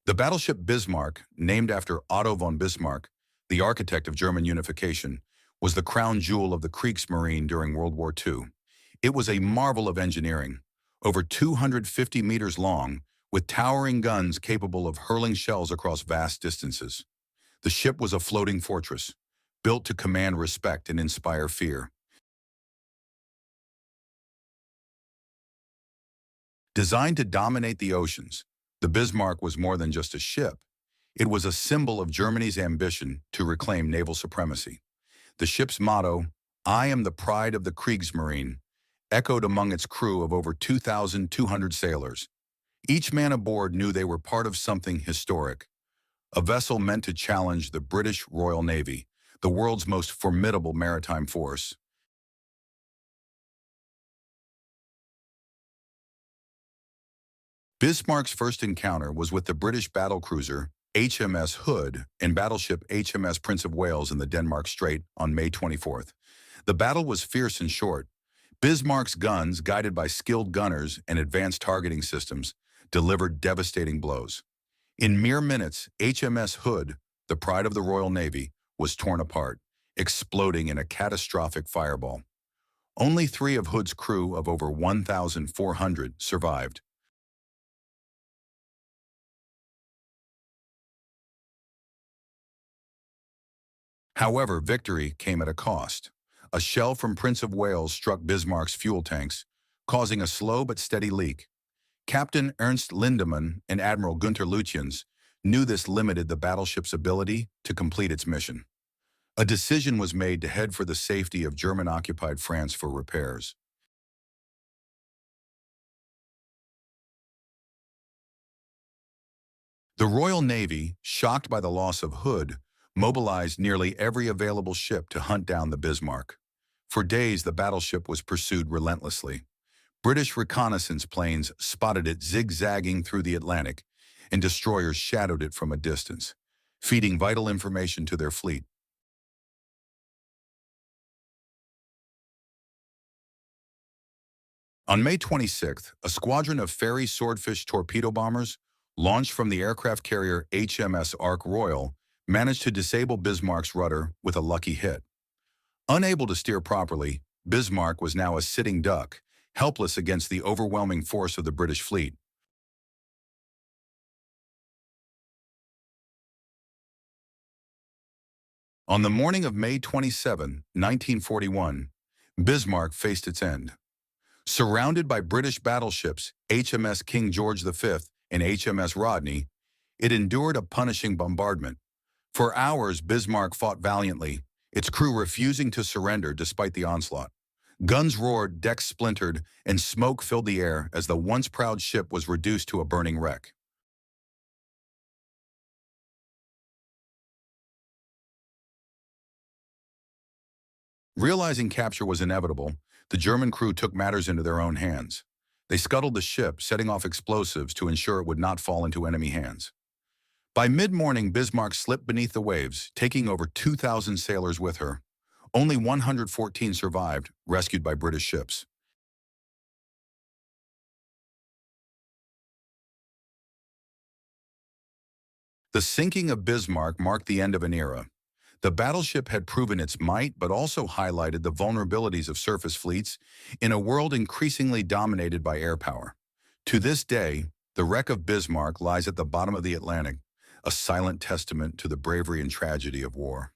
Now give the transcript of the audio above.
The battleship Bismarck, named after Otto von Bismarck, the architect of German unification, was the crown jewel of the Kriegsmarine during World War II. It was a marvel of engineering, over 250 meters long, with towering guns capable of hurling shells across vast distances. The ship was a floating fortress, built to command respect and inspire fear. Designed to dominate the oceans, the Bismarck was more than just a ship. It was a symbol of Germany's ambition to reclaim naval supremacy. The ship's motto, "I am the pride of the Kriegsmarine," echoed among its crew of over 2,200 sailors. Each man aboard knew they were part of something historic, a vessel meant to challenge the British Royal Navy, the world's most formidable maritime force. Bismarck's first encounter was with the British battlecruiser HMS Hood and battleship HMS Prince of Wales in the Denmark Strait on May 24th. The battle was fierce and short. Bismarck's guns, guided by skilled gunners and advanced targeting systems, delivered devastating blows. In mere minutes, HMS Hood, the pride of the Royal Navy, was torn apart, exploding in a catastrophic fireball. Only 3 of Hood's crew of over 1,400 survived. However, victory came at a cost. A shell from Prince of Wales struck Bismarck's fuel tanks, causing a slow but steady leak. Captain Ernst Lindemann and Admiral Gunther Lutyens knew this limited the battleship's ability to complete its mission. A decision was made to head for the safety of German-occupied France for repairs. The Royal Navy, shocked by the loss of Hood, mobilized nearly every available ship to hunt down the Bismarck. For days, the battleship was pursued relentlessly. British reconnaissance planes spotted it zigzagging through the Atlantic, and destroyers shadowed it from a distance, feeding vital information to their fleet. On May 26th, a squadron of Fairey Swordfish torpedo bombers, launched from the aircraft carrier HMS Ark Royal, managed to disable Bismarck's rudder with a lucky hit. Unable to steer properly, Bismarck was now a sitting duck, helpless against the overwhelming force of the British fleet. On the morning of May 27, 1941, Bismarck faced its end. Surrounded by British battleships HMS King George V and HMS Rodney, it endured a punishing bombardment. For hours, Bismarck fought valiantly, its crew refusing to surrender despite the onslaught. Guns roared, decks splintered, and smoke filled the air as the once proud ship was reduced to a burning wreck. Realizing capture was inevitable, the German crew took matters into their own hands. They scuttled the ship, setting off explosives to ensure it would not fall into enemy hands. By mid-morning, Bismarck slipped beneath the waves, taking over 2,000 sailors with her. Only 114 survived, rescued by British ships. The sinking of Bismarck marked the end of an era. The battleship had proven its might, but also highlighted the vulnerabilities of surface fleets in a world increasingly dominated by air power. To this day, the wreck of Bismarck lies at the bottom of the Atlantic, a silent testament to the bravery and tragedy of war.